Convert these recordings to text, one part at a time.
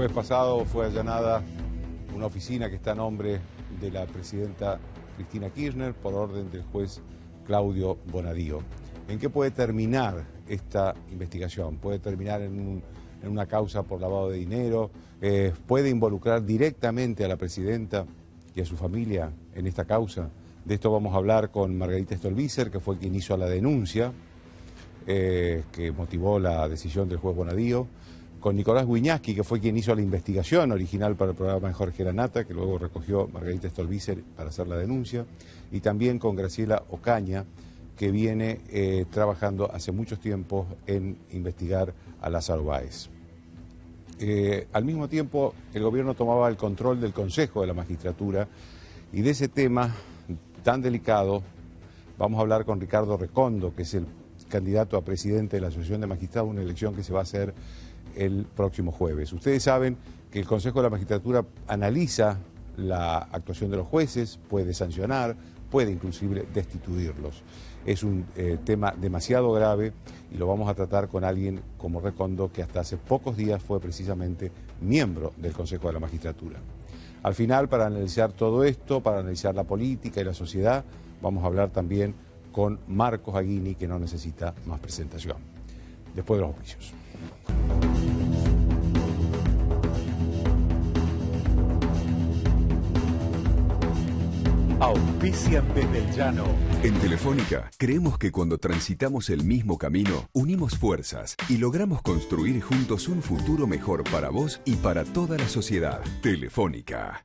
jueves pasado fue allanada una oficina que está a nombre de la presidenta Cristina Kirchner por orden del juez Claudio Bonadío. ¿En qué puede terminar esta investigación? ¿Puede terminar en una causa por lavado de dinero? ¿Puede involucrar directamente a la presidenta y a su familia en esta causa? De esto vamos a hablar con Margarita Stolbizer, que fue quien hizo la denuncia que motivó la decisión del juez Bonadío, con Nicolás Wiñaski, que fue quien hizo la investigación original para el programa de Jorge Lanata, que luego recogió Margarita Stolbizer para hacer la denuncia, y también con Graciela Ocaña, que viene trabajando hace muchos tiempos en investigar a Lázaro Báez. Al mismo tiempo, el gobierno tomaba el control del Consejo de la Magistratura, y de ese tema tan delicado vamos a hablar con Ricardo Recondo, que es el candidato a presidente de la Asociación de Magistrados, una elección que se va a hacer el próximo jueves. Ustedes saben que el Consejo de la Magistratura analiza la actuación de los jueces, puede sancionar, puede inclusive destituirlos. Es un tema demasiado grave y lo vamos a tratar con alguien como Recondo, que hasta hace pocos días fue precisamente miembro del Consejo de la Magistratura. Al final, para analizar todo esto, para analizar la política y la sociedad, vamos a hablar también con Marcos Aguini, que no necesita más presentación. Después de los auspicios. Auspician desde el llano. En Telefónica, creemos que cuando transitamos el mismo camino, unimos fuerzas y logramos construir juntos un futuro mejor para vos y para toda la sociedad. Telefónica.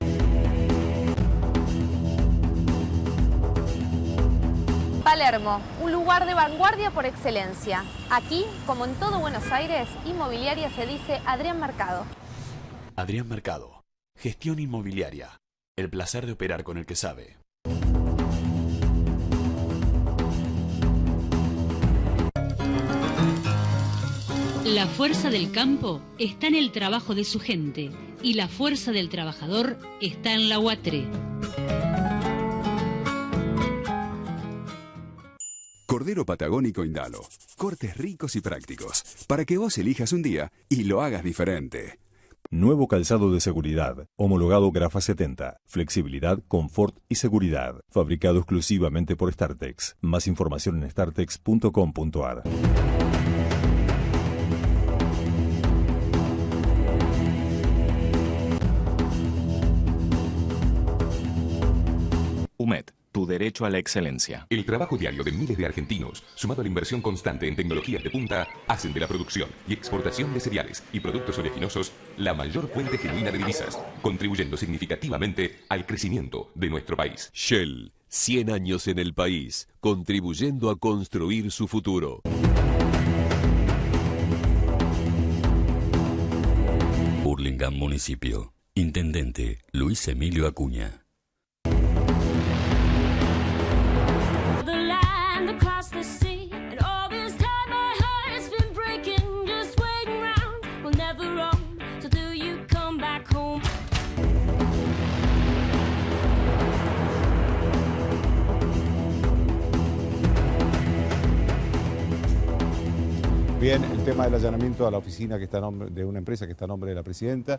Palermo, un lugar de vanguardia por excelencia. Aquí, como en todo Buenos Aires, inmobiliaria se dice Adrián Mercado. Adrián Mercado, gestión inmobiliaria. El placer de operar con el que sabe. La fuerza del campo está en el trabajo de su gente y la fuerza del trabajador está en la UATRE. Cordero Patagónico Indalo. Cortes ricos y prácticos, para que vos elijas un día y lo hagas diferente. Nuevo calzado de seguridad, homologado Grafa 70. Flexibilidad, confort y seguridad. Fabricado exclusivamente por Startex. Más información en startex.com.ar. UMED, tu derecho a la excelencia. El trabajo diario de miles de argentinos, sumado a la inversión constante en tecnologías de punta, hacen de la producción y exportación de cereales y productos oleaginosos la mayor fuente genuina de divisas, contribuyendo significativamente al crecimiento de nuestro país. Shell, 100 años en el país, contribuyendo a construir su futuro. Burlingame Municipio. Intendente Luis Emilio Acuña. Bien, el tema del allanamiento a la oficina que está a nombre de una empresa que está a nombre de la presidenta,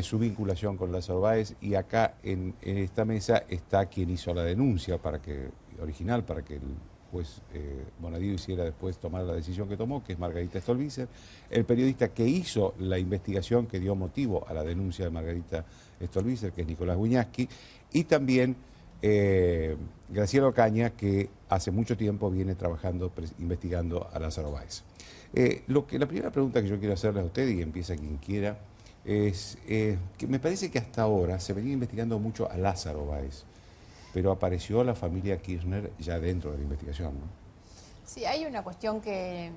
su vinculación con Lázaro Báez, y acá en esta mesa está quien hizo la denuncia original para que el juez Bonadío hiciera después tomar la decisión que tomó, que es Margarita Stolbizer, el periodista que hizo la investigación que dio motivo a la denuncia de Margarita Stolbizer, que es Nicolás Wiñaski, y también Graciela Ocaña, que hace mucho tiempo viene trabajando, investigando a Lázaro Báez. La primera pregunta que yo quiero hacerle a usted, y empieza quien quiera, es que me parece que hasta ahora se venía investigando mucho a Lázaro Báez, pero apareció la familia Kirchner ya dentro de la investigación, ¿no? Sí, hay una cuestión que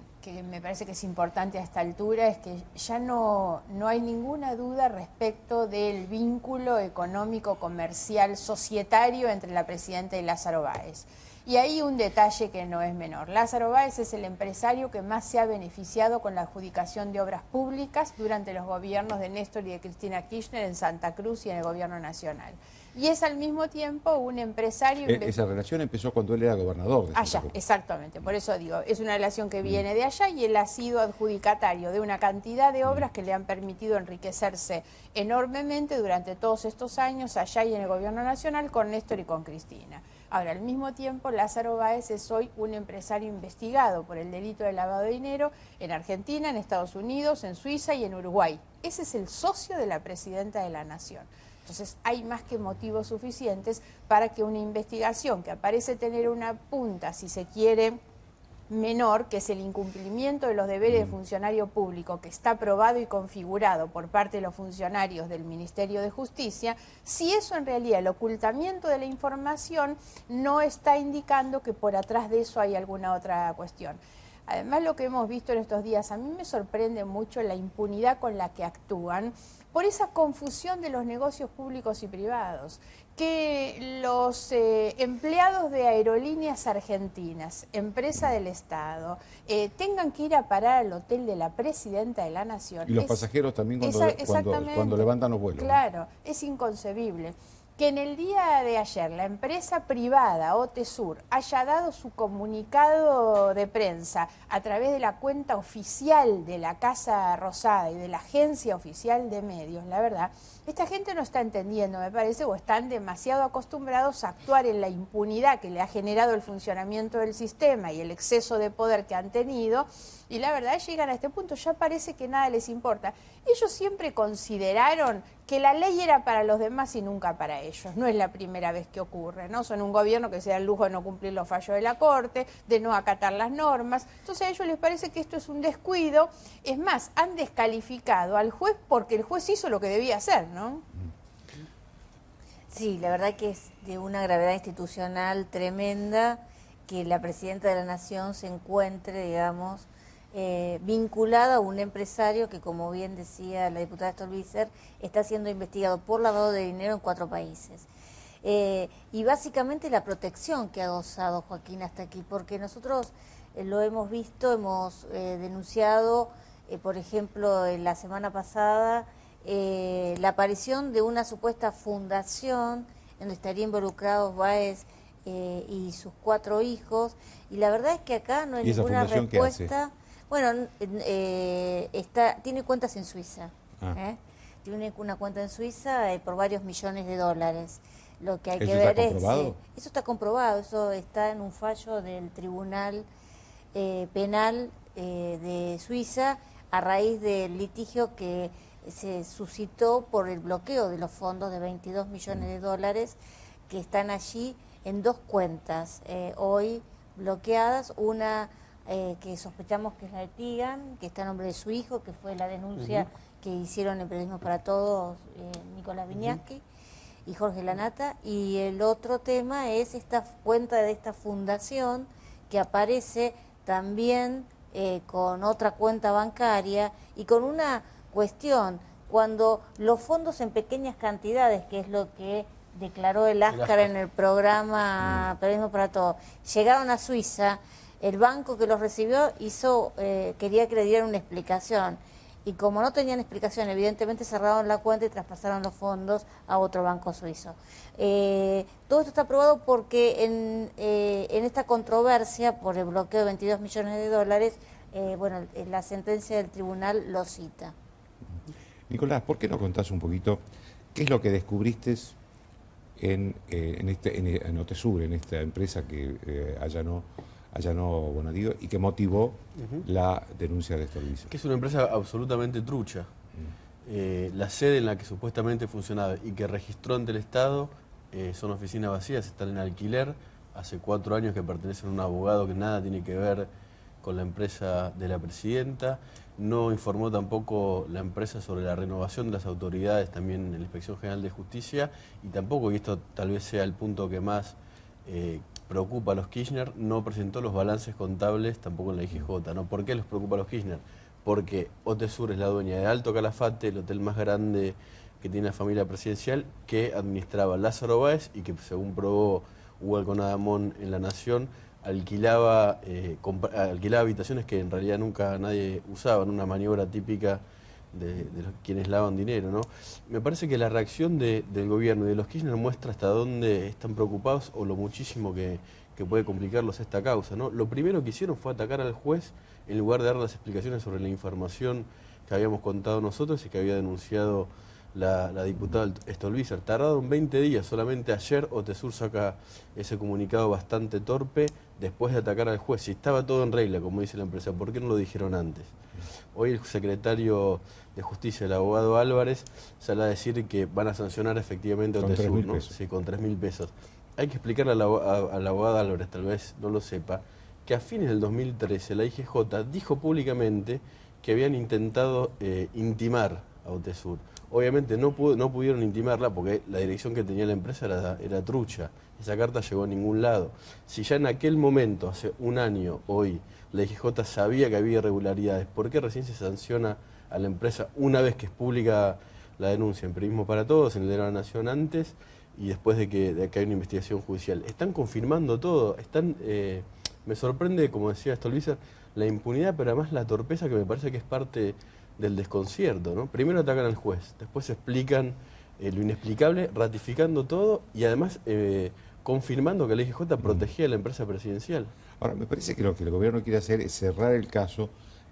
me parece que es importante a esta altura, es que ya no hay ninguna duda respecto del vínculo económico, comercial, societario entre la presidenta y Lázaro Báez. Y hay un detalle que no es menor. Lázaro Báez es el empresario que más se ha beneficiado con la adjudicación de obras públicas durante los gobiernos de Néstor y de Cristina Kirchner en Santa Cruz y en el gobierno nacional. Y es al mismo tiempo un empresario... Esa relación empezó cuando él era gobernador de Santa Allá, Cruz. exactamente. Por eso digo, es una relación que viene de allá. allá y él ha sido adjudicatario de una cantidad de obras que le han permitido enriquecerse enormemente durante todos estos años allá y en el gobierno nacional con Néstor y con Cristina. Ahora, al mismo tiempo, Lázaro Báez es hoy un empresario investigado por el delito de lavado de dinero en Argentina, en Estados Unidos, en Suiza y en Uruguay. Ese es el socio de la presidenta de la Nación. Entonces, hay más que motivos suficientes para que una investigación que parece tener una punta, si se quiere, menor, que es el incumplimiento de los deberes de funcionario público, que está aprobado y configurado por parte de los funcionarios del Ministerio de Justicia, si eso en realidad, el ocultamiento de la información, no está indicando que por atrás de eso hay alguna otra cuestión. Además, lo que hemos visto en estos días, a mí me sorprende mucho la impunidad con la que actúan por esa confusión de los negocios públicos y privados, que los empleados de aerolíneas argentinas, empresa del Estado, tengan que ir a parar al hotel de la presidenta de la Nación. Y los pasajeros también cuando levantan los vuelos. Claro, es inconcebible. Que en el día de ayer la empresa privada OTESUR haya dado su comunicado de prensa a través de la cuenta oficial de la Casa Rosada y de la agencia oficial de medios, la verdad, esta gente no está entendiendo, me parece, o están demasiado acostumbrados a actuar en la impunidad que le ha generado el funcionamiento del sistema y el exceso de poder que han tenido, y la verdad llegan a este punto, ya parece que nada les importa. Ellos siempre consideraron que la ley era para los demás y nunca para ellos. No es la primera vez que ocurre, ¿no? Son un gobierno que se da el lujo de no cumplir los fallos de la Corte, de no acatar las normas. Entonces a ellos les parece que esto es un descuido. Es más, han descalificado al juez porque el juez hizo lo que debía hacer, ¿no? Sí, la verdad que es de una gravedad institucional tremenda que la presidenta de la Nación se encuentre, digamos, vinculada a un empresario que, como bien decía la diputada Stolbizer, está siendo investigado por lavado de dinero en 4 países. Y básicamente la protección que ha gozado Joaquín hasta aquí, porque nosotros lo hemos visto, hemos denunciado, por ejemplo, en la semana pasada, la aparición de una supuesta fundación en donde estarían involucrados Báez y sus 4 hijos, y la verdad es que acá no hay ninguna respuesta. Bueno, tiene cuentas en Suiza, tiene una cuenta en Suiza por varios millones de dólares. Lo que hay que ver es... ¿Eso está comprobado? Eso está en un fallo del Tribunal Penal de Suiza a raíz del litigio que se suscitó por el bloqueo de los fondos de 22 millones de dólares que están allí en 2 cuentas hoy bloqueadas, una que sospechamos que es la de Tigan, que está a nombre de su hijo, que fue la denuncia que hicieron en Periodismo para Todos Nicolás Viñaski y Jorge Lanata, y el otro tema es esta cuenta de esta fundación que aparece también con otra cuenta bancaria y con una cuestión, cuando los fondos en pequeñas cantidades, que es lo que declaró el Ascar en el programa Periodismo para Todos, llegaron a Suiza, el banco que los recibió quería que le dieran una explicación, y como no tenían explicación, evidentemente cerraron la cuenta y traspasaron los fondos a otro banco suizo. Todo esto está probado porque en esta controversia por el bloqueo de 22 millones de dólares, bueno, la sentencia del tribunal lo cita. Nicolás, ¿por qué no contás un poquito qué es lo que descubriste en OTESUR, en esta empresa que allanó Bonadío y que motivó la denuncia de Stolbizer? Que es una empresa absolutamente trucha. La sede en la que supuestamente funcionaba y que registró ante el Estado son oficinas vacías, están en alquiler, hace 4 años que pertenecen a un abogado que nada tiene que ver con la empresa de la presidenta. No informó tampoco la empresa sobre la renovación de las autoridades también en la Inspección General de Justicia, y tampoco, y esto tal vez sea el punto que más preocupa a los Kirchner, no presentó los balances contables tampoco en la IGJ. ¿No? ¿Por qué los preocupa a los Kirchner? Porque OTESUR es la dueña de Alto Calafate, el hotel más grande que tiene la familia presidencial, que administraba Lázaro Báez y que, según probó Hugo Alconadamón en La Nación, alquilaba habitaciones que en realidad nunca nadie usaba, una maniobra típica de quienes lavan dinero, ¿no? Me parece que la reacción del gobierno y de los Kirchner muestra hasta dónde están preocupados o lo muchísimo que que puede complicarlos esta causa, ¿no? Lo primero que hicieron fue atacar al juez en lugar de dar las explicaciones sobre la información que habíamos contado nosotros y que había denunciado la diputada Stolbizer. Tardaron 20 días, solamente ayer Otesur saca ese comunicado bastante torpe después de atacar al juez. Si estaba todo en regla, como dice la empresa, ¿por qué no lo dijeron antes? Hoy el secretario de Justicia, el abogado Álvarez, sale a decir que van a sancionar efectivamente a Otesur, ¿no? Sí, con 3.000 pesos. Hay que explicarle a la abogada Álvarez, tal vez no lo sepa, que a fines del 2013 la IGJ dijo públicamente que habían intentado intimar a Otesur. Obviamente no pudieron intimarla porque la dirección que tenía la empresa era trucha. Esa carta llegó a ningún lado. Si ya en aquel momento, hace un año, hoy, la IGJ sabía que había irregularidades, ¿por qué recién se sanciona a la empresa una vez que es pública la denuncia en Periodismo para Todos, en el Diario de la Nación antes y después de que hay una investigación judicial? Están confirmando todo. Me sorprende, como decía Stolbizer, la impunidad, pero además la torpeza, que me parece que es parte del desconcierto, ¿no? Primero atacan al juez, después explican lo inexplicable, ratificando todo y además confirmando que la IGJ protegía a la empresa presidencial. Ahora, me parece que lo que el gobierno quiere hacer es cerrar el caso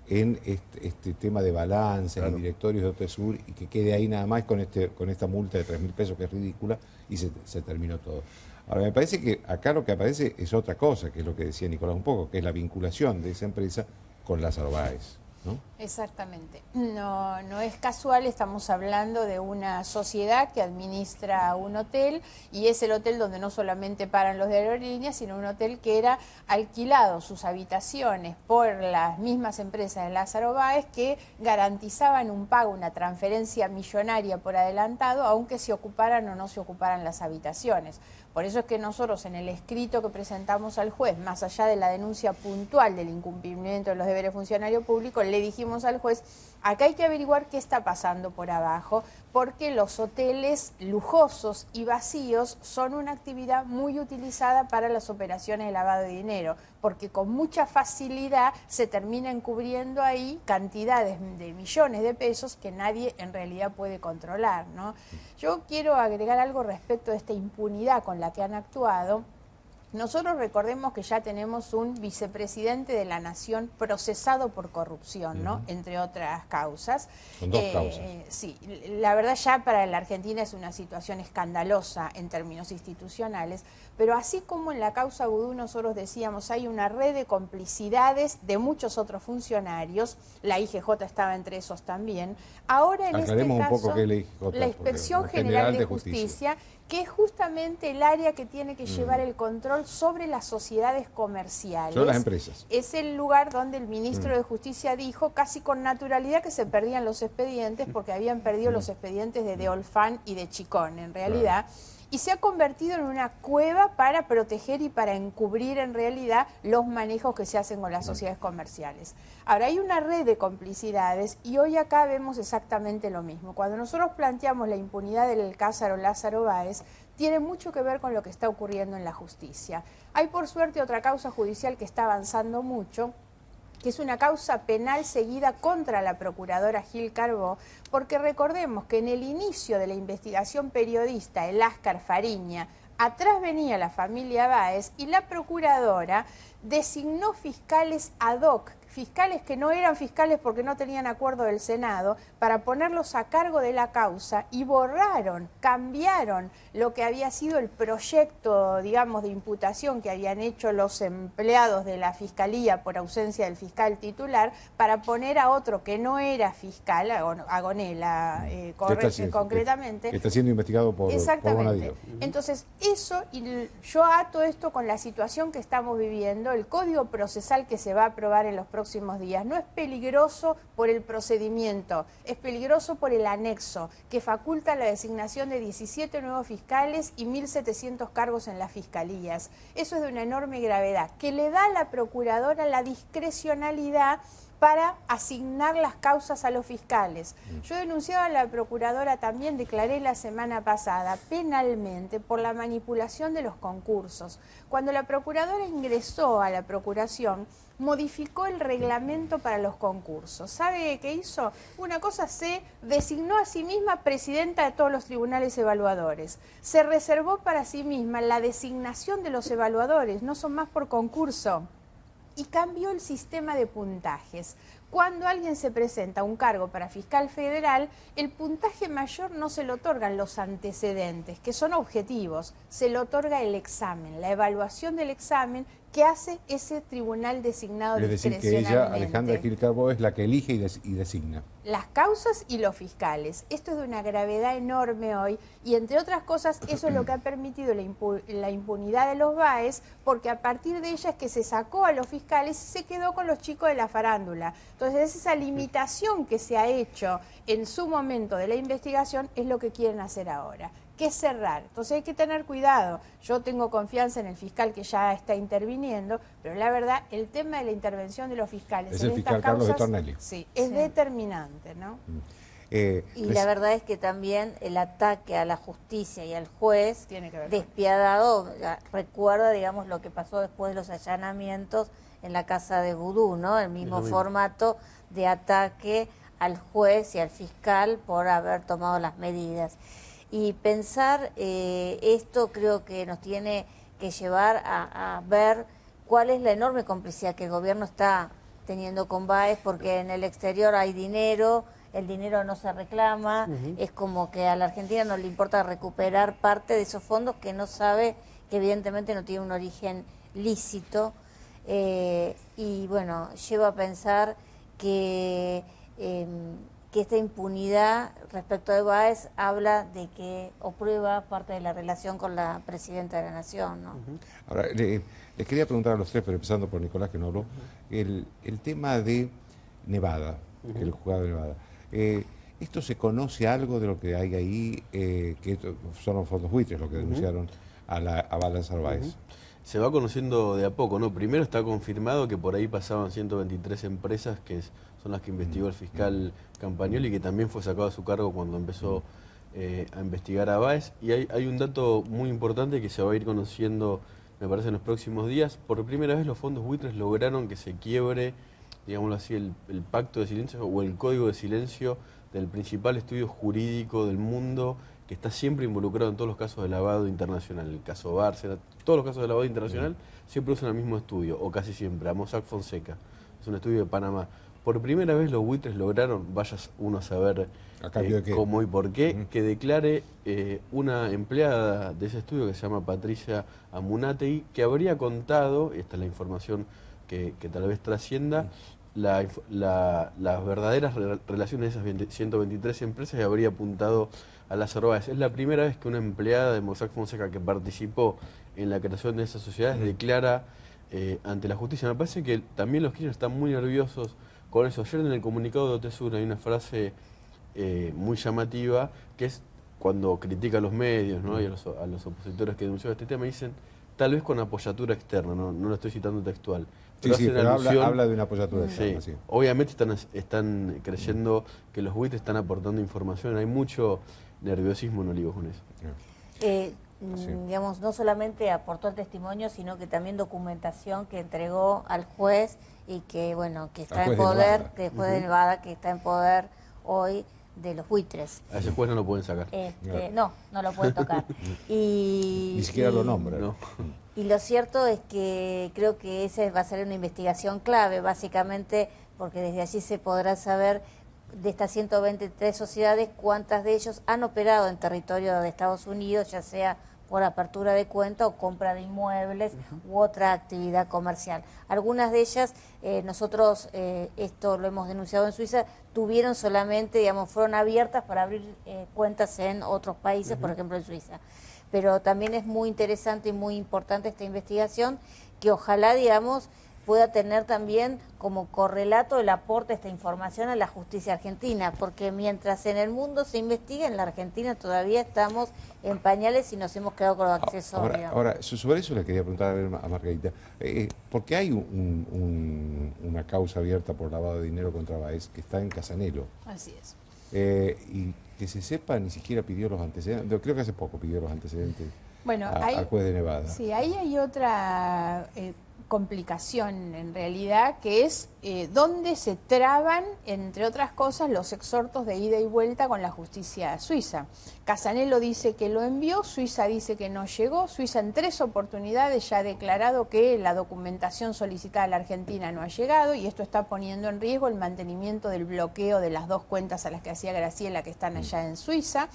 en este tema de balance, en directorios de Otesur, y que quede ahí nada más con esta multa de 3.000 pesos que es ridícula, y se terminó todo. Ahora, me parece que acá lo que aparece es otra cosa, que es lo que decía Nicolás un poco, que es la vinculación de esa empresa con Lázaro Báez, ¿no? Exactamente. No es casual, estamos hablando de una sociedad que administra un hotel, y es el hotel donde no solamente paran los de aerolíneas, sino un hotel que era alquilado sus habitaciones por las mismas empresas de Lázaro Báez, que garantizaban un pago, una transferencia millonaria por adelantado, aunque se ocuparan o no se ocuparan las habitaciones. Por eso es que nosotros en el escrito que presentamos al juez, más allá de la denuncia puntual del incumplimiento de los deberes funcionarios públicos, le dijimos al juez, acá hay que averiguar qué está pasando por abajo, porque los hoteles lujosos y vacíos son una actividad muy utilizada para las operaciones de lavado de dinero, porque con mucha facilidad se terminan cubriendo ahí cantidades de millones de pesos que nadie en realidad puede controlar, ¿no? Yo quiero agregar algo respecto de esta impunidad con la que han actuado. Nosotros recordemos que ya tenemos un vicepresidente de la Nación procesado por corrupción, ¿no? Entre otras causas. Con 2 causas. Sí, la verdad ya para la Argentina es una situación escandalosa en términos institucionales, pero así como en la causa Vudú nosotros decíamos hay una red de complicidades de muchos otros funcionarios, la IGJ estaba entre esos también. Ahora en Aclaremos este caso, un poco qué es la IGJ, la Inspección General de Justicia, que es justamente el área que tiene que llevar el control sobre las sociedades comerciales. Sobre las empresas. Es el lugar donde el ministro de Justicia dijo casi con naturalidad que se perdían los expedientes porque habían perdido los expedientes de Olfán y de Chicón, en realidad. Y se ha convertido en una cueva para proteger y para encubrir en realidad los manejos que se hacen con las sociedades comerciales. Ahora, hay una red de complicidades y hoy acá vemos exactamente lo mismo. Cuando nosotros planteamos la impunidad del caso Lázaro Báez, tiene mucho que ver con lo que está ocurriendo en la justicia. Hay por suerte otra causa judicial que está avanzando mucho, que es una causa penal seguida contra la procuradora Gil Carbó, porque recordemos que en el inicio de la investigación periodista, el Ascar Fariña, atrás venía la familia Báez y la procuradora designó fiscales ad hoc, fiscales que no eran fiscales porque no tenían acuerdo del Senado, para ponerlos a cargo de la causa, y borraron, cambiaron lo que había sido el proyecto, digamos, de imputación que habían hecho los empleados de la Fiscalía por ausencia del fiscal titular, para poner a otro que no era fiscal, a Gonela, concretamente. Que está siendo investigado por Bonadío. Entonces, eso, y yo ato esto con la situación que estamos viviendo. El Código Procesal que se va a aprobar en los próximos días no es peligroso por el procedimiento, es peligroso por el anexo, que faculta la designación de 17 nuevos fiscales y 1.700 cargos en las fiscalías. Eso es de una enorme gravedad, que le da a la procuradora la discrecionalidad para asignar las causas a los fiscales. Yo denunciaba a la procuradora también, declaré la semana pasada, penalmente por la manipulación de los concursos. Cuando la procuradora ingresó a la procuración, modificó el reglamento para los concursos. ¿Sabe qué hizo? Una cosa, se designó a sí misma presidenta de todos los tribunales evaluadores. Se reservó para sí misma la designación de los evaluadores, no son más por concurso. Y cambió el sistema de puntajes. Cuando alguien se presenta a un cargo para fiscal federal, el puntaje mayor no se le otorgan los antecedentes, que son objetivos, se le otorga el examen, la evaluación del examen que hace ese tribunal designado discrecionalmente. Es decir, que ella, Alejandra Gil Carbó, es la que elige y designa. Las causas y los fiscales. Esto es de una gravedad enorme hoy y, entre otras cosas, eso es lo que ha permitido la impunidad de los BAES, porque a partir de ella es que se sacó a los fiscales y se quedó con los chicos de la farándula. Entonces, esa limitación que se ha hecho en su momento de la investigación es lo que quieren hacer ahora, que es cerrar. Entonces hay que tener cuidado. Yo tengo confianza en el fiscal que ya está interviniendo, pero la verdad, el tema de la intervención de los fiscales es en el fiscal estas causas, Carlos de Tornelli. Sí, es determinante, ¿no? Y la verdad es que también el ataque a la justicia y al juez despiadado recuerda, digamos, lo que pasó después de los allanamientos en la casa de Vudú, ¿no? El mismo formato de ataque al juez y al fiscal por haber tomado las medidas. Y pensar esto creo que nos tiene que llevar a ver cuál es la enorme complicidad que el gobierno está teniendo con BAES, porque en el exterior hay dinero, el dinero no se reclama, es como que a la Argentina no le importa recuperar parte de esos fondos que no sabe, que evidentemente no tiene un origen lícito, y bueno, lleva a pensar que esta impunidad respecto de BAES habla de que, o prueba parte de la relación con la presidenta de la Nación, ¿no? Ahora, les quería preguntar a los tres, pero empezando por Nicolás, que no habló, el tema de Nevada, el juzgado de Nevada. ¿Esto se conoce algo de lo que hay ahí, que son los fondos buitres lo que denunciaron a Baldassar Báez? Se va conociendo de a poco, ¿no? Primero está confirmado que por ahí pasaban 123 empresas que son las que investigó el fiscal Campagnoli, que también fue sacado de su cargo cuando empezó a investigar a Báez. Y hay un dato muy importante que se va a ir conociendo, me parece, en los próximos días. Por primera vez los fondos buitres lograron que se quiebre, digámoslo así, el pacto de silencio o el código de silencio del principal estudio jurídico del mundo, que está siempre involucrado en todos los casos de lavado internacional. El caso Bárcena, todos los casos de lavado internacional siempre usan el mismo estudio, o casi siempre, a Mossack Fonseca. Es un estudio de Panamá. Por primera vez los buitres lograron, vaya uno a saber cómo y por qué, que declare una empleada de ese estudio que se llama Patricia Amunatei, que habría contado, y esta es la información que tal vez trascienda, las verdaderas relaciones de esas 123 empresas, y habría apuntado a las Báez. Es la primera vez que una empleada de Mossack Fonseca que participó en la creación de esas sociedades declara ante la justicia. Me parece que también los kirchner están muy nerviosos con eso. Ayer en el comunicado de Otesur hay una frase muy llamativa, que es cuando critica a los medios, ¿no? Y a los opositores que denunciaron este tema, dicen, tal vez con apoyatura externa, no lo estoy citando textual. Pero habla de una apoyatura externa, sí. Obviamente están creyendo que los buitres están aportando información, hay mucho nerviosismo en Olivos con eso. Digamos, no solamente aportó el testimonio, sino que también documentación que entregó al juez y que, bueno, que está en poder, que el juez de Nevada, que está en poder hoy de los buitres. A ese juez no lo pueden sacar. No lo pueden tocar. Ni siquiera lo nombran. No. Y lo cierto es que creo que esa va a ser una investigación clave, básicamente, porque desde allí se podrá saber de estas 123 sociedades cuántas de ellos han operado en territorio de Estados Unidos, ya sea por apertura de cuenta o compra de inmuebles u otra actividad comercial. Algunas de ellas, nosotros esto lo hemos denunciado en Suiza, tuvieron solamente, digamos, fueron abiertas para abrir cuentas en otros países, por ejemplo en Suiza. Pero también es muy interesante y muy importante esta investigación, que ojalá, digamos, pueda tener también como correlato el aporte de esta información a la justicia argentina, porque mientras en el mundo se investiga, en la Argentina todavía estamos en pañales y nos hemos quedado con los accesorios. Ahora, sobre eso le quería preguntar a Margarita, porque hay una causa abierta por lavado de dinero contra Báez que está en Casanelo. Así es. Y que se sepa, ni siquiera pidió los antecedentes, creo que hace poco pidió los antecedentes al juez de Nevada. Sí, ahí hay otra complicación en realidad, que es donde se traban, entre otras cosas, los exhortos de ida y vuelta con la justicia suiza. Casanelo dice que lo envió, Suiza dice que no llegó. Suiza en 3 oportunidades ya ha declarado que la documentación solicitada a la Argentina no ha llegado, y esto está poniendo en riesgo el mantenimiento del bloqueo de las 2 cuentas a las que hacía Graciela, que están allá en Suiza.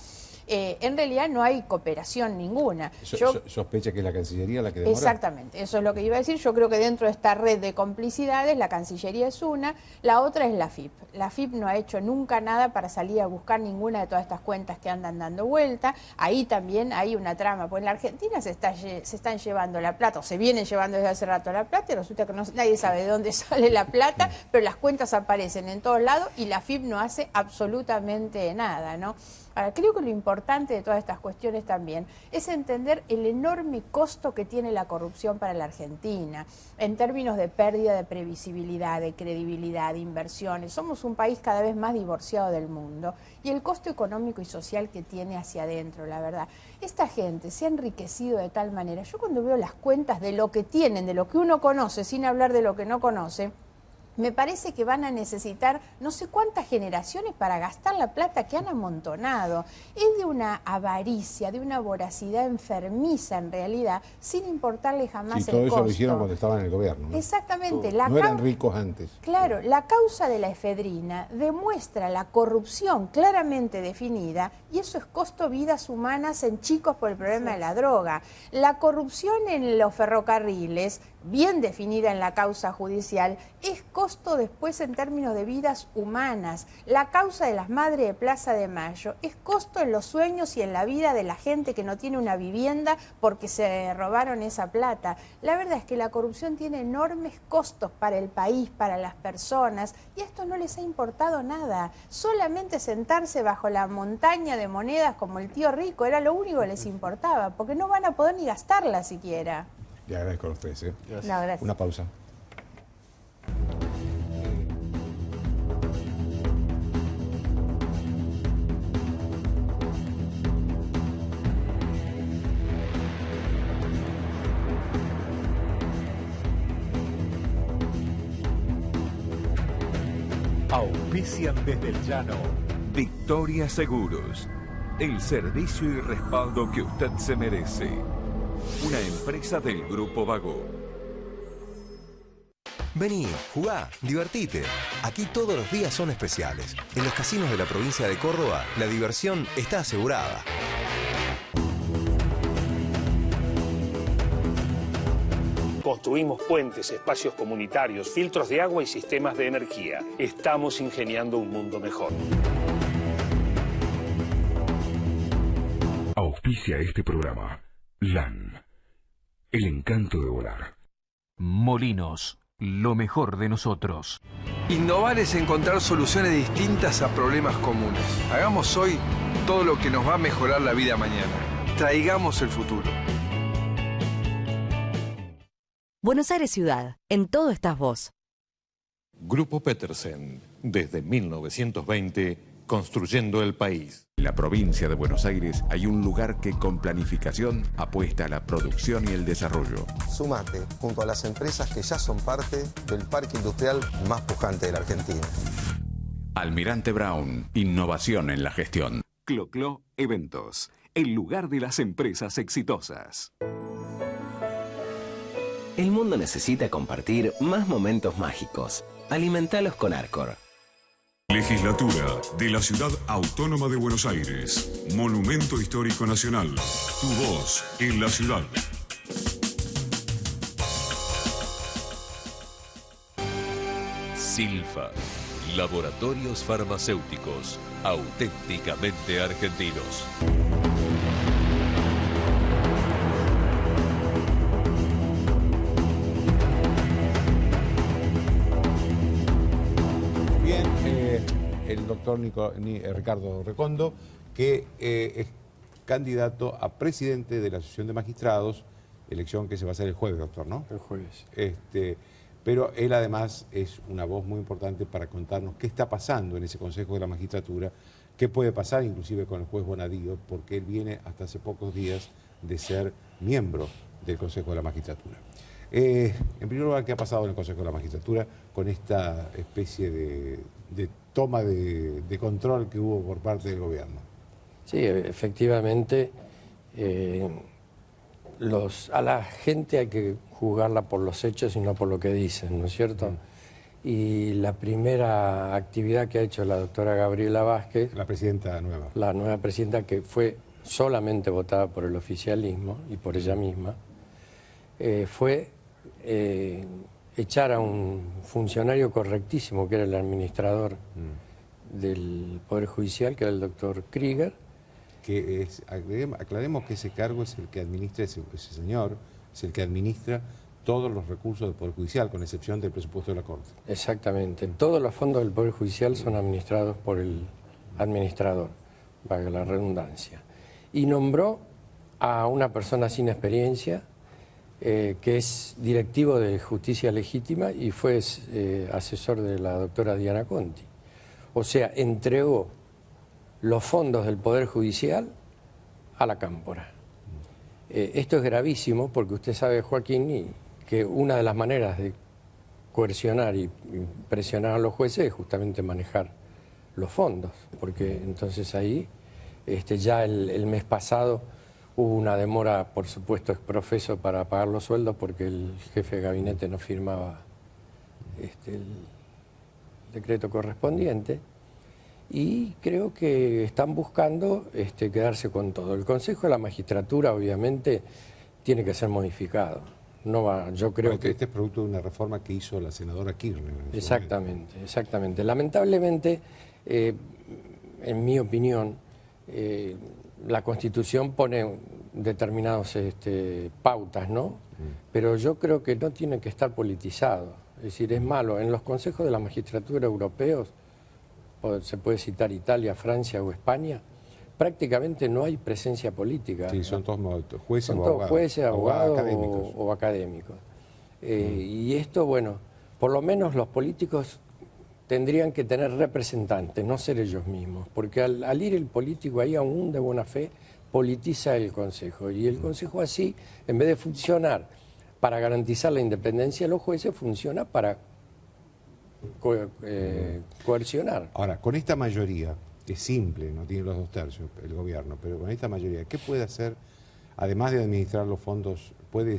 En realidad no hay cooperación ninguna. ¿Sospecha que es la Cancillería la que demora? Exactamente, eso es lo que iba a decir. Yo creo que dentro de esta red de complicidades, la Cancillería es una, la otra es la FIP. La FIP no ha hecho nunca nada para salir a buscar ninguna de todas estas cuentas que andan dando vuelta. Ahí también hay una trama, pues en la Argentina se están llevando la plata, o se vienen llevando desde hace rato la plata, y resulta que nadie sabe de dónde sale la plata, pero las cuentas aparecen en todos lados y la FIP no hace absolutamente nada, ¿no? Ahora, creo que lo importante de todas estas cuestiones también es entender el enorme costo que tiene la corrupción para la Argentina, en términos de pérdida de previsibilidad, de credibilidad, de inversiones. Somos un país cada vez más divorciado del mundo, y el costo económico y social que tiene hacia adentro, la verdad. Esta gente se ha enriquecido de tal manera. Yo cuando veo las cuentas de lo que tienen, de lo que uno conoce, sin hablar de lo que no conoce, me parece que van a necesitar no sé cuántas generaciones para gastar la plata que han amontonado. Es de una avaricia, de una voracidad enfermiza en realidad, sin importarle jamás el costo. Sí, todo eso lo hicieron cuando estaban en el gobierno, ¿no? Exactamente. No eran ricos antes. Claro, la causa de la efedrina demuestra la corrupción claramente definida, y eso es costo vidas humanas en chicos por el problema de la droga. La corrupción en los ferrocarriles, bien definida en la causa judicial, es costo después en términos de vidas humanas. La causa de las madres de Plaza de Mayo es costo en los sueños y en la vida de la gente que no tiene una vivienda porque se robaron esa plata. La verdad es que la corrupción tiene enormes costos para el país, para las personas, y a esto no les ha importado nada. Solamente sentarse bajo la montaña de monedas como el tío rico era lo único que les importaba, porque no van a poder ni gastarla siquiera. Le agradezco a ustedes. Gracias. No, gracias. Una pausa. Auspician desde el llano. Victoria Seguros. El servicio y respaldo que usted se merece. Una empresa del Grupo Vago. Vení, jugá, divertite. Aquí todos los días son especiales. En los casinos de la provincia de Córdoba, la diversión está asegurada. Construimos puentes, espacios comunitarios, filtros de agua y sistemas de energía. Estamos ingeniando un mundo mejor. Auspicia este programa. LAN. El encanto de volar. Molinos. Lo mejor de nosotros. Innovar es encontrar soluciones distintas a problemas comunes. Hagamos hoy todo lo que nos va a mejorar la vida mañana. Traigamos el futuro. Buenos Aires Ciudad. En todo estás vos. Grupo Petersen. Desde 1920, construyendo el país. En la provincia de Buenos Aires hay un lugar que con planificación apuesta a la producción y el desarrollo. Sumate junto a las empresas que ya son parte del parque industrial más pujante de la Argentina. Almirante Brown, innovación en la gestión. Clo-Clo Eventos, el lugar de las empresas exitosas. El mundo necesita compartir más momentos mágicos. Alimentalos con Arcor. Legislatura de la Ciudad Autónoma de Buenos Aires. Monumento Histórico Nacional. Tu voz en la ciudad. Silfa. Laboratorios farmacéuticos. Auténticamente argentinos. doctor Ricardo Recondo, que es candidato a presidente de la Asociación de Magistrados, elección que se va a hacer el jueves, doctor, ¿no? El jueves. Pero él además es una voz muy importante para contarnos qué está pasando en ese Consejo de la Magistratura, qué puede pasar inclusive con el juez Bonadío, porque él viene hasta hace pocos días de ser miembro del Consejo de la Magistratura. En primer lugar, ¿qué ha pasado en el Consejo de la Magistratura con esta especie de toma de control que hubo por parte del gobierno? Sí, efectivamente, a la gente hay que juzgarla por los hechos y no por lo que dicen, ¿no es cierto? Y la primera actividad que ha hecho la doctora Gabriela Vázquez, la presidenta nueva, la nueva presidenta, que fue solamente votada por el oficialismo y por ella misma, fue echar a un funcionario correctísimo, que era el administrador del Poder Judicial, que era el doctor Krieger. Que es, aclaremos que ese cargo es el que administra, ese señor es el que administra todos los recursos del Poder Judicial, con excepción del presupuesto de la Corte. Exactamente. Todos los fondos del Poder Judicial son administrados por el administrador, valga la redundancia. Y nombró a una persona sin experiencia, que es directivo de Justicia Legítima y fue asesor de la doctora Diana Conti. O sea, entregó los fondos del Poder Judicial a la Cámpora. Esto es gravísimo porque usted sabe, Joaquín, que una de las maneras de coercionar y presionar a los jueces es justamente manejar los fondos, porque entonces ahí, ya el mes pasado hubo una demora, por supuesto, exprofeso para pagar los sueldos porque el jefe de gabinete no firmaba el decreto correspondiente. Y creo que están buscando quedarse con todo. El Consejo de la Magistratura, obviamente, tiene que ser modificado. No va, yo creo que este es producto de una reforma que hizo la senadora Kirchner. Exactamente, exactamente. Lamentablemente, en mi opinión, la Constitución pone determinadas pautas, ¿no? Pero yo creo que no tiene que estar politizado. Es decir, es malo. En los consejos de la magistratura europeos, se puede citar Italia, Francia o España, prácticamente no hay presencia política. Sí, son todos jueces, son todos jueces, abogados o académicos. Y esto, bueno, por lo menos los políticos tendrían que tener representantes, no ser ellos mismos, porque al ir el político ahí, aún de buena fe, politiza el Consejo. Y el Consejo así, en vez de funcionar para garantizar la independencia de los jueces, funciona para coercionar. Ahora, con esta mayoría, que es simple, no tiene los 2/3 el gobierno, pero con esta mayoría, ¿qué puede hacer, además de administrar los fondos? ¿Puede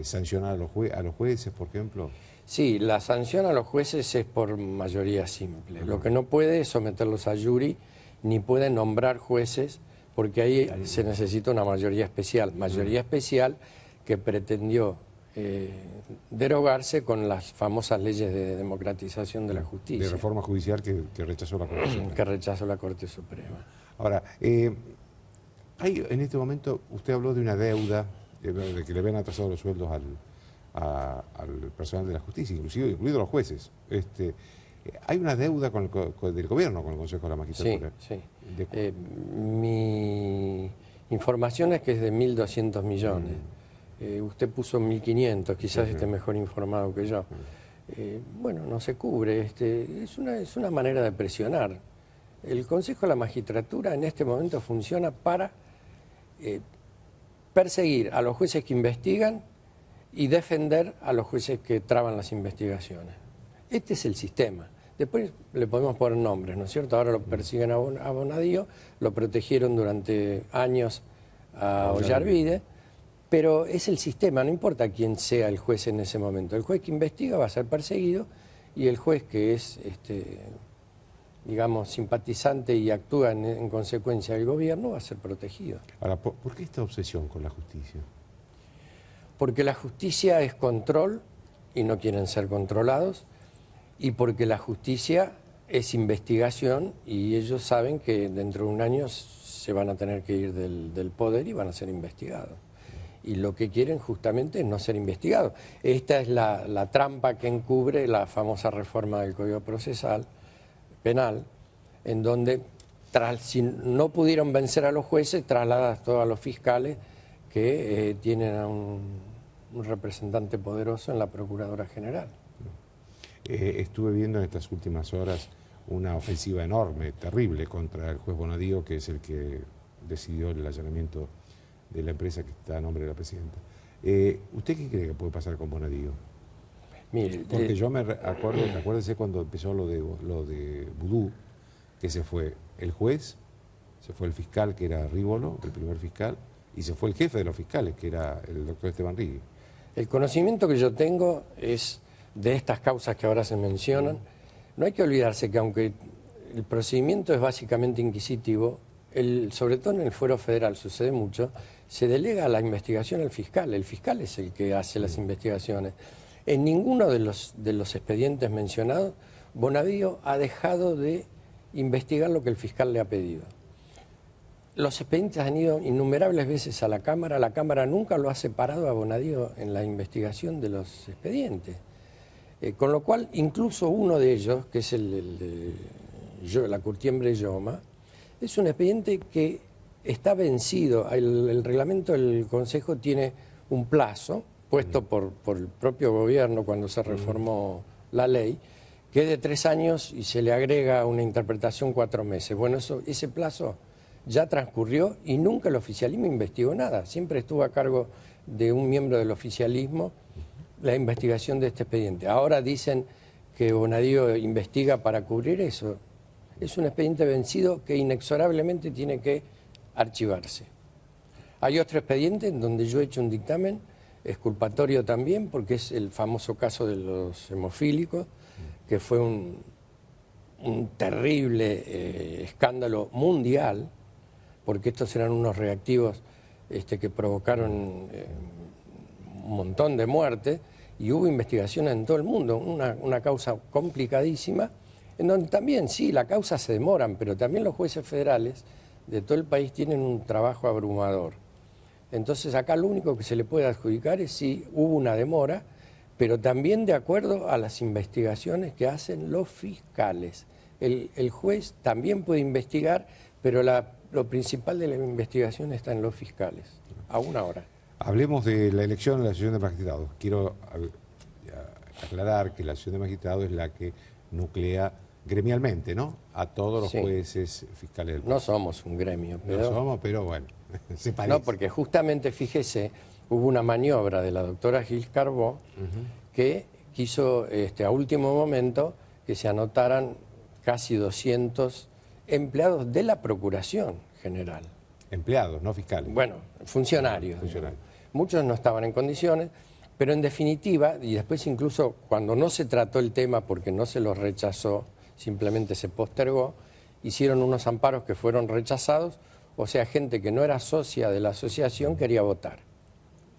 sancionar a los jueces, por ejemplo? Sí, la sanción a los jueces es por mayoría simple. Lo que no puede es someterlos a jury, ni puede nombrar jueces, porque ahí se necesita una mayoría especial. Mayoría especial que pretendió derogarse con las famosas leyes de democratización de la justicia. De reforma judicial que rechazó la Corte Suprema. Que rechazó la Corte Suprema. Ahora, hay, en este momento, usted habló de una deuda, de que le habían atrasado los sueldos al personal de la justicia, incluido los jueces. ¿Hay una deuda del gobierno con el Consejo de la Magistratura? Sí, sí. Mi información es que es de 1.200 millones. Usted puso 1.500, quizás esté mejor informado que yo. Bueno, no se cubre. Es una manera de presionar. El Consejo de la Magistratura en este momento funciona para perseguir a los jueces que investigan y defender a los jueces que traban las investigaciones. Este es el sistema. Después le podemos poner nombres, ¿no es cierto? Ahora lo persiguen a Bonadío, lo protegieron durante años a Ollarvide, pero es el sistema, no importa quién sea el juez en ese momento. El juez que investiga va a ser perseguido y el juez que es, digamos, simpatizante y actúa en consecuencia del gobierno va a ser protegido. Ahora, ¿por qué esta obsesión con la justicia? Porque la justicia es control y no quieren ser controlados, y porque la justicia es investigación y ellos saben que dentro de un año se van a tener que ir del poder y van a ser investigados. Y lo que quieren justamente es no ser investigados. Esta es la trampa que encubre la famosa reforma del Código Procesal Penal, en donde si no pudieron vencer a los jueces, trasladas todo a los fiscales que tienen a un representante poderoso en la Procuradora General. Estuve viendo en estas últimas horas una ofensiva enorme, terrible, contra el juez Bonadío, que es el que decidió el allanamiento de la empresa que está a nombre de la presidenta. ¿Usted qué cree que puede pasar con Bonadío? Mire, porque yo me acuerdo, acuérdese cuando empezó lo de Vudú, que se fue el juez, se fue el fiscal, que era Rívolo, el primer fiscal, y se fue el jefe de los fiscales, que era el doctor Esteban Rigui. El conocimiento que yo tengo es de estas causas que ahora se mencionan. No hay que olvidarse que aunque el procedimiento es básicamente inquisitivo, sobre todo en el fuero federal sucede mucho, se delega la investigación al fiscal. El fiscal es el que hace las investigaciones. En ninguno de los expedientes mencionados, Bonadío ha dejado de investigar lo que el fiscal le ha pedido. Los expedientes han ido innumerables veces a la Cámara nunca lo ha separado a Bonadío en la investigación de los expedientes. Con lo cual, incluso uno de ellos, que es la Curtiembre-Lloma, es un expediente que está vencido. El reglamento del Consejo tiene un plazo puesto por el propio gobierno cuando se reformó la ley, que es de 3 años y se le agrega una interpretación 4 meses. Bueno, ese plazo ya transcurrió y nunca el oficialismo investigó nada. Siempre estuvo a cargo de un miembro del oficialismo la investigación de este expediente. Ahora dicen que Bonadío investiga para cubrir eso. Es un expediente vencido que inexorablemente tiene que archivarse. Hay otro expediente en donde yo he hecho un dictamen exculpatorio también, porque es el famoso caso de los hemofílicos, que fue un terrible escándalo mundial, porque estos eran unos reactivos que provocaron un montón de muertes, y hubo investigaciones en todo el mundo, una causa complicadísima, en donde también, sí, la causa se demoran, pero también los jueces federales de todo el país tienen un trabajo abrumador. Entonces acá lo único que se le puede adjudicar es si hubo una demora, pero también de acuerdo a las investigaciones que hacen los fiscales. El juez también puede investigar, pero lo principal de la investigación está en los fiscales, aún ahora. Hablemos de la elección de la Asociación de Magistrados. Quiero aclarar que la Asociación de Magistrados es la que nuclea gremialmente, ¿no?, a todos los jueces fiscales del país. No somos un gremio, pero... No somos, pero bueno, se parece. No, porque justamente, fíjese, hubo una maniobra de la doctora Gil Carbó que quiso a último momento que se anotaran casi 200 empleados de la Procuración General. Empleados, no fiscales. Bueno, funcionarios. Muchos no estaban en condiciones, pero en definitiva, y después incluso cuando no se trató el tema porque no se los rechazó, simplemente se postergó, hicieron unos amparos que fueron rechazados, o sea, gente que no era socia de la asociación quería votar.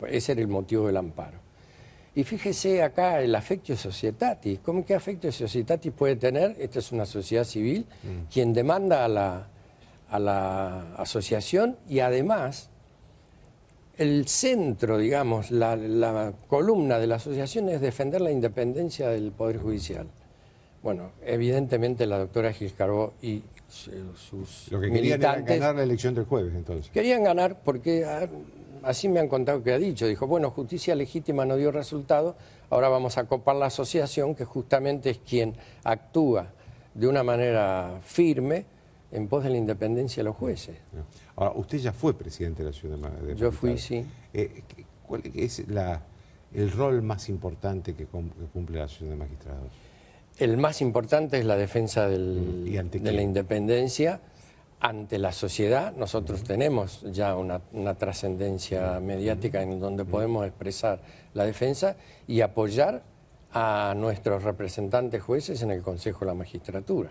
Ese era el motivo del amparo. Y fíjese acá el affectio societatis. ¿Cómo que affectio societatis puede tener? Esta es una sociedad civil, quien demanda a la asociación, y además el centro, digamos, la columna de la asociación es defender la independencia del Poder Judicial. Bueno, evidentemente la doctora Gil Carbó y sus Lo que querían militantes era ganar la elección del jueves, entonces. querían ganar porque así me han contado que ha dicho. Dijo, bueno, justicia legítima no dio resultado, ahora vamos a copar la asociación, que justamente es quien actúa de una manera firme en pos de la independencia de los jueces. Ahora, usted ya fue presidente de la Asociación de Magistrados. Yo fui, sí. ¿Cuál es el rol más importante que cumple la Asociación de Magistrados? El más importante es la defensa de la independencia ante la sociedad. Nosotros tenemos ya una trascendencia mediática en donde podemos expresar la defensa y apoyar a nuestros representantes jueces en el Consejo de la Magistratura.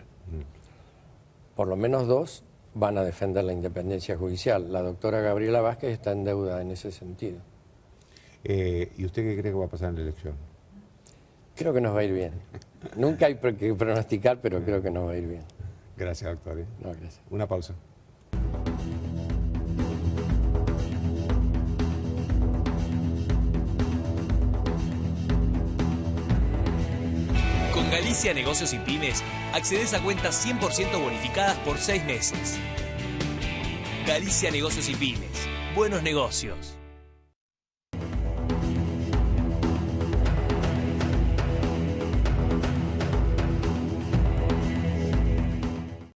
Por lo menos 2 van a defender la independencia judicial. La doctora Gabriela Vázquez está en deuda en ese sentido. ¿Y usted qué cree que va a pasar en la elección? Creo que nos va a ir bien. Nunca hay que pronosticar, pero creo que nos va a ir bien. Gracias, doctor. No, gracias. Una pausa. Con Galicia Negocios y Pymes accedes a cuentas 100% bonificadas por 6 meses. Galicia Negocios y Pymes. Buenos negocios.